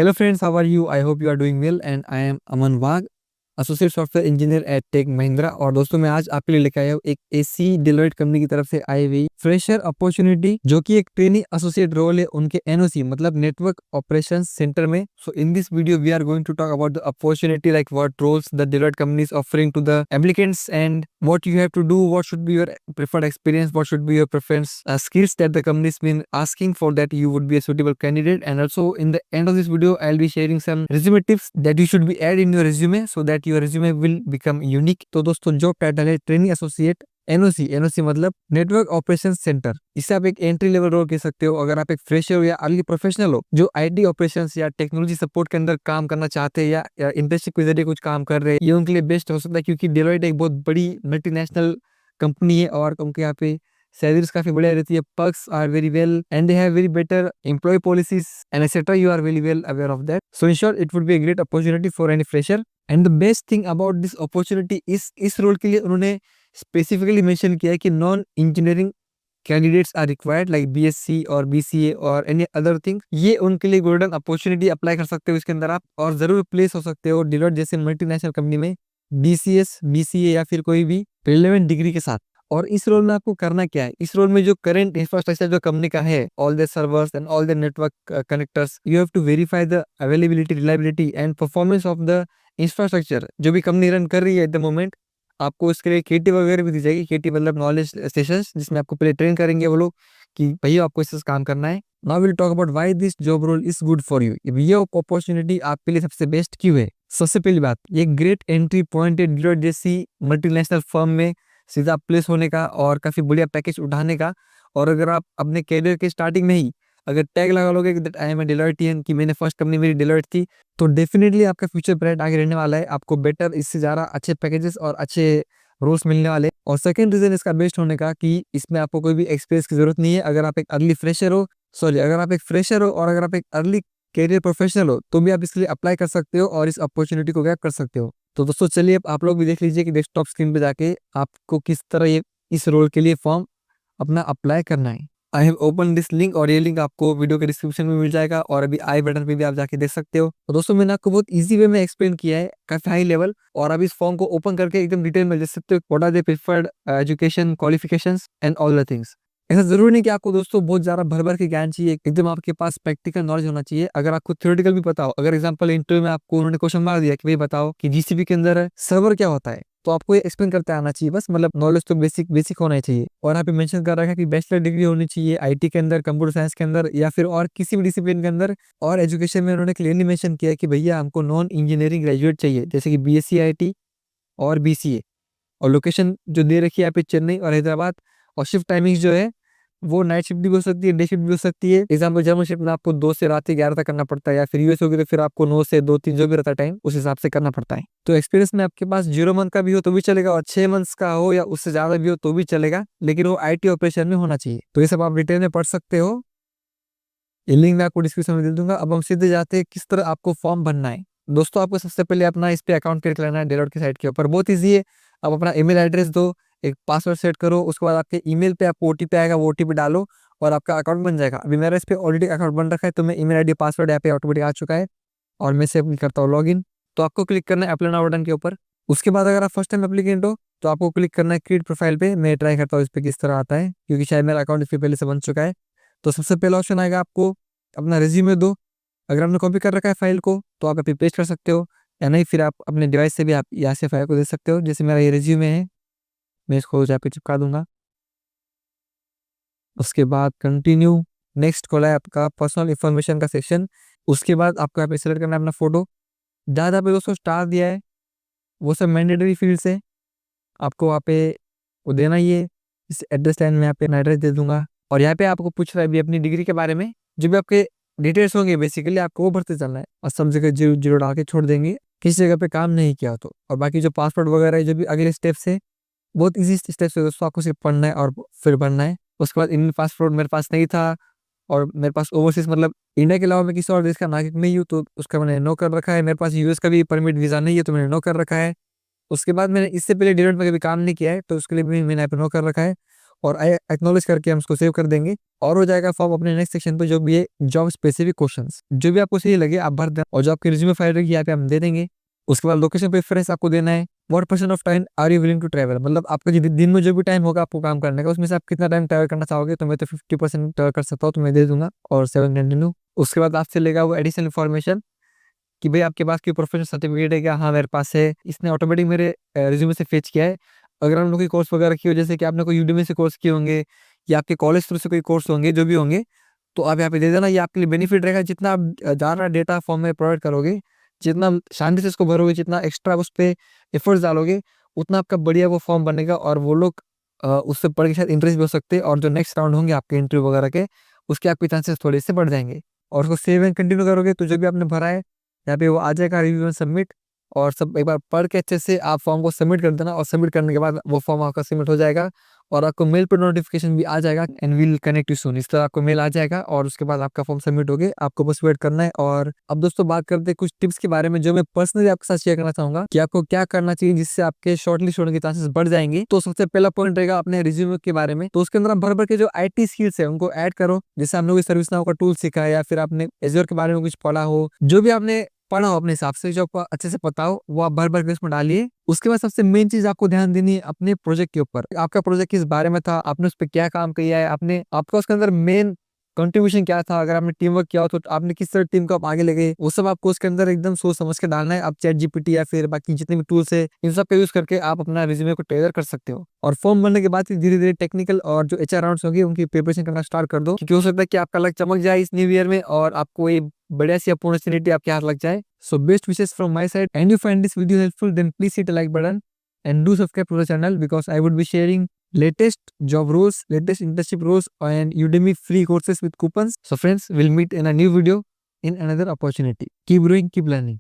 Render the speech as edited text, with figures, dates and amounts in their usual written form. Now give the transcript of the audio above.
Hello friends, how are you? I hope you are doing well and I am Aman Wag, associate software engineer at tech Mahindra. और दोस्तों मैं आज आपके लिए लेकर आया हूँ एक एसी डेलोइट कंपनी की तरफ से आई हुई फ्रेशर अपॉर्चुनिटी, जो कि एक ट्रेनिंग एसोसिएट रोल है उनके एनओसी मतलब नेटवर्क ऑपरेशंस सेंटर में। So in this video we are going to talk about the opportunity, like what roles the Deloitte company is offering to the applicants and what you have to do, what should be your preferred experience, what should be your preference skills that the company's been asking for that you would be a suitable candidate. And also in the end of this video I'll be sharing some resume tips that you should be add in your resume so that your resume will become unique. तो दोस्तों job title है training associate NOC. NOC मतलब network operation centre. इसे आप एक entry level role कह सकते हो। अगर आप एक फ्रेशर हो या अर्ली प्रोफेशनल हो जो आईटी ऑपरेशंस या टेक्नोलॉजी सपोर्ट के अंदर काम करना चाहते हैं या इंटर्नशिप के जरिए कुछ काम कर रहे हैं, ये उनके लिए बेस्ट हो सकता है, क्योंकि डेलोइट एक बहुत बड़ी मल्टीनेशनल कंपनी है और उनके यहाँ पे सैलरीज काफी बढ़िया रहती है, perks are very well and they have very better employ policies and etcetera. You are very well aware of that. So in short it would be a great opportunity for any fresher. And the best thing about this opportunity इस role के लिए उन्होंने specifically mention किया है कि non engineering candidates are required, like BSc और BCA और any other thing. ये उनके लिए गोल्डन अपॉर्चुनिटी, अप्लाई कर सकते हो इसके अंदर आप और जरूर प्लेस हो सकते हो डेलोइट जैसे मल्टीनेशनल कंपनी में बीसीएस बीसीए या फिर कोई भी रिलेवेंट डिग्री के साथ। और इस रोल में आपको करना क्या है, इस रोल में जो करंट इंफ्रास्ट्रक्चर जो कंपनी का है, all the servers and all the network connectors, you have to verify the availability, reliability and performance of the infrastructure जो भी कंपनी रन कर रही है एट द मोमेंट। आपको इसके लिए केटी वगैरह भी दी जाएगी। केटी मतलब नॉलेज स्टेशन, जिसमें आपको पहले ट्रेन करेंगे वो लोग कि भैया आपको इससे काम करना है। Now will talk about why this job role is good for you. ये अपॉर्चुनिटी आपके लिए सबसे बेस्ट क्यों है। सबसे पहली बात, ये ग्रेट एंट्री पॉइंट है डेलोइट जैसी मल्टीनेशनल फर्म में सीधा प्लेस होने का और काफी बढ़िया पैकेज उठाने का। और अगर आप अपने कैरियर के स्टार्टिंग में ही अगर टैग लगा लोगे कि आई एम ए डेलोइटियन, कि मैंने फर्स्ट कंपनी मेरी डेलोइट थी, तो डेफिनेटली आपका फ्यूचर ब्राइट आगे रहने वाला है। आपको बेटर, इससे ज्यादा अच्छे पैकेजेस और अच्छे रोल्स मिलने वाले। और सेकंड रीजन इसका बेस्ट होने का कि इसमें आपको कोई भी एक्सपीरियंस की जरूरत नहीं है। अगर आप एक अर्ली फ्रेशर हो, सॉरी अगर आप एक फ्रेशर हो और अगर आप एक अर्ली कैरियर प्रोफेशनल हो तो भी आप इसके लिए अप्लाई कर सकते हो और इस अपॉर्चुनिटी को ग्रैब कर सकते हो। तो दोस्तों चलिए अब आप लोग भी देख लीजिए कि डेस्कटॉप स्क्रीन पे जाके आपको किस तरह ये इस रोल के लिए फॉर्म अपना अप्लाई करना है। I have open this link और ये लिंक आपको वीडियो के डिस्क्रिप्शन में मिल जाएगा और अभी आई बटन पे भी आप जाके देख सकते हो। तो दोस्तों मैंने आपको बहुत इजी वे में एक्सप्लेन किया है, काफी हाई लेवल, और आप इस फॉर्म को ओपन करके एकदम डिटेल में देख सकते हो what are the preferred education qualifications and all the things. ऐसा जरूरी नहीं कि आपको दोस्तों बहुत ज्यादा भर भर के ज्ञान चाहिए, एकदम आपके पास प्रैक्टिकल नॉलेज होना चाहिए। अगर आपको थ्योरेटिकल भी पता हो, अगर एग्जांपल इंटरव्यू में आपको उन्होंने क्वेश्चन मार दिया कि भाई बताओ कि जीसीपी के अंदर सर्वर क्या होता है, तो आपको ये एक्सप्लेन करते आना चाहिए बस, मतलब नॉलेज तो बेसिक बेसिक होना ही चाहिए। और यहाँ पे मेंशन कर रखा है कि बैचलर डिग्री होनी चाहिए आईटी के अंदर, कंप्यूटर साइंस के अंदर या फिर और किसी भी डिसिप्लिन के अंदर। और एजुकेशन में उन्होंने क्लियरली मेंशन किया कि भैया हमको नॉन इंजीनियरिंग ग्रेजुएट चाहिए, जैसे कि बीएससी आईटी और बीसीए। और लोकेशन जो दे रखी है यहाँ पे चेन्नई और हैदराबाद। और शिफ्ट टाइमिंग्स जो है वो नाइट शिफ्ट भी हो सकती है, डे शिफ्ट भी हो सकती है। एग्जाम्पल जर्मन शिफ्ट में आपको 2 से रात के 11 तक करना पड़ता है, या फिर यूएस होगी तो फिर आपको 9 से 2-3 जो भी रहता है टाइम उस हिसाब से करना पड़ता है। तो एक्सपीरियंस में आपके पास 0 मंथ का भी हो तो भी चलेगा और 6 मंथ्स का हो या उससे ज्यादा भी हो तो भी चलेगा, लेकिन वो आईटी ऑपरेशन में होना चाहिए। तो ये सब आप डिटेल में पढ़ सकते हो, ये लिंक मैं आपको डिस्क्रिप्शन में दे दूंगा। अब हम सीधे जाते हैं किस तरह आपको फॉर्म भरना है। दोस्तों आपको सबसे पहले अपना इस पे अकाउंट क्रिएट करना है डेलोइट की साइट के ऊपर। बहुत ईजी है। आप अपना ईमेल एड्रेस दो, एक पासवर्ड सेट करो, उसके बाद आपके ईमेल पे आपको ओटीपी आएगा, वो ओटीपी डालो और आपका अकाउंट बन जाएगा। अभी मेरा इस पे ऑलरेडी अकाउंट बन रखा है तो मैं ईमेल आईडी पासवर्ड यहाँ पे ऑटोमेटिक आ चुका है और मैं से करता हूँ लॉगिन। तो आपको क्लिक करना है अप्लाई नाउ बटन के ऊपर। उसके बाद अगर आप फर्स्ट टाइम एप्लीकेंट हो तो आपको क्लिक करना है क्रिएट प्रोफाइल पे। मैं ट्राई करता हूँ इस पे किस तरह आता है, क्योंकि शायद मेरा अकाउंट इससे पहले से बन चुका है। तो सबसे पहला ऑप्शन आएगा आपको अपना रिज्यूमे दो। अगर आपने कॉपी कर रखा है फाइल को तो आप अभी पेस्ट कर सकते हो, या नहीं फिर आप अपने डिवाइस से भी आप यहाँ से फाइल को दे सकते हो। जैसे मेरा ये रिज्यूमे है, मैं इसको यहाँ पे चिपका दूंगा। उसके बाद कंटिन्यू, नेक्स्ट खोला है आपका पर्सनल इंफॉर्मेशन का सेक्शन। उसके बाद आपको यहाँ पे सिलेक्ट करना है अपना फोटो। ज़्यादा पे दोस्तों स्टार दिया है, वो सब मैंडेटरी फील्ड है, आपको वहाँ पे वो देना ही है। इस एड्रेस लाइन में यहाँ पे एड्रेस दे दूंगा। और यहाँ पे आपको पूछ रहा है अभी अपनी डिग्री के बारे में, जो भी आपके डिटेल्स होंगे बेसिकली आपको वो भरते चलना है और सब जगह जीरो जीरो डाल के छोड़ देंगे किसी जगह पे काम नहीं किया तो। और बाकी जो पासवर्ड वगैरह है, जो भी अगले स्टेप्स है, बहुत इजी स्टेप्स है दोस्तों, आपको सिर्फ पढ़ना है और फिर भरना है। उसके बाद इंडियन पासपोर्ट मेरे पास नहीं था और मेरे पास ओवरसीज मतलब इंडिया के अलावा मैं किसी और देश का नागरिक नहीं हूँ तो उसका मैंने नो कर रखा है। मेरे पास यूएस का भी परमिट वीजा नहीं है तो मैंने नो कर रखा है। उसके बाद मैंने इससे पहले डेलोइट में कभी काम नहीं किया है तो उसके लिए भी मैंने यहाँ पे नो कर रखा है। और आई एक्नॉलेज करके हम उसको सेव कर देंगे और हो जाएगा फॉर्म अपने नेक्स्ट सेक्शन पे जो भी है जॉब स्पेसिफिक क्वेश्चंस जो भी आपको सही लगे आप भर दें और जो आपकी रिज्यूमे फाइल रहेगी यहाँ पे हम दे देंगे। उसके बाद लोकेशन प्रेफरेंस आपको देना है। What percent of time are you willing to travel, मतलब आपका दिन में जो भी टाइम होगा आपको काम करने का उसमें से आप कितना टाइम ट्रैवल करना चाहोगे। तो मैं तो 50% ट्रैवल कर सकता हूँ तो मैं दे दूंगा और 7 कंटिन्यू। उसके बाद आपसे लेगा वो एडिशनल इन्फॉर्मेशन कि भाई आपके पास कोई प्रोफेशनल सर्टिफिकेट है क्या। हाँ मेरे पास है, इसने ऑटोमेटिक मेरे रिज्यूमे से फेच किया है। अगर हम लोग कोई कोर्स वगैरह किए हो जैसे कि आपने कोई यूडेमी से कोर्स किए होंगे या आपके कॉलेज थ्रू से कोई कोर्स होंगे जो भी होंगे तो आप यहाँ पे दे देना। ये आपके लिए बेनिफिट रहेगा। जितना आप ज़्यादा डेटा फॉर्म में प्रोवाइड करोगे, जितना शांति से इसको भरोगे, जितना एक्स्ट्रा उस पर एफर्ट्स डालोगे उतना आपका बढ़िया वो फॉर्म बनेगा और वो लोग उससे पढ़ के शायद इंटरेस्ट भी हो सकते हैं और जो नेक्स्ट राउंड होंगे आपके इंटरव्यू वगैरह के उसके आपके चांसेस थोड़े से बढ़ जाएंगे। और उसको सेव एंड कंटिन्यू करोगे तो जो भी आपने भरा है यहाँ पे वो आ जाएगा रिव्यू में सबमिट। और सब एक बार पढ़ के अच्छे से आप फॉर्म को सबमिट कर देना और सबमिट करने के बाद वो फॉर्म आपका सबमिट हो जाएगा और आपको मेल पर नोटिफिकेशन भी आ जाएगा and will connect you soon. इस तरह आपको मेल आ जाएगा और उसके बाद आपका फॉर्म सबमिट हो गया, आपको बस वेट करना है। और अब दोस्तों बात करते हैं कुछ टिप्स के बारे में जो मैं पर्सनली आपके साथ शेयर करना चाहूंगा कि आपको क्या करना चाहिए जिससे आपके शॉर्टलिस्ट होने के चांसेस बढ़ जाएंगे। तो सबसे पहला पॉइंट रहेगा अपने रिज्यूमे के बारे में। तो उसके अंदर भर भर के जो IT स्किल्स है उनको ऐड करो। जैसे आपने कोई सर्विस नाउ का टूल सीखा है या फिर आपने एज़्योर के बारे में कुछ पढ़ा हो, जो भी आपने पढ़ा हो अपने हिसाब से जो आपको अच्छे से पता हो वो आप भर भर के उसमें डालिए। उसके बाद सबसे मेन चीज आपको ध्यान देनी है अपने प्रोजेक्ट के ऊपर। आपका प्रोजेक्ट किस बारे में था, आपने उस पर क्या काम किया है, आपने आपका उसके अंदर मेन कंट्रीब्यूशन क्या था, अगर आपने टीम वर्क किया हो तो आपने किस तरह टीम को आप आगे ले गए, वो सब आपको उसके अंदर एकदम सोच समझ के डालना है। आप ChatGPT या फिर बाकी जितने भी टूल्स है इन सब का यूज करके आप अपना रिज्यूमे को टेलर कर सकते हो। और फॉर्म बनने के बाद धीरे धीरे टेक्निकल और जो HR राउंड्स होंगे उनकी प्रिपरेशन करना स्टार्ट कर दो क्योंकि हो सकता है कि आपका लक चमक जाए इस न्यू ईयर में और आपको ये बढ़िया सी अपॉर्चुनिटी आपके हाथ लग जाए। So best wishes from my side and you find this video helpful then please hit a like button and do subscribe to the channel because I would be sharing latest job roles, latest internship roles and Udemy free courses with coupons. So friends, we'll meet in a new video in another opportunity. Keep growing, keep learning.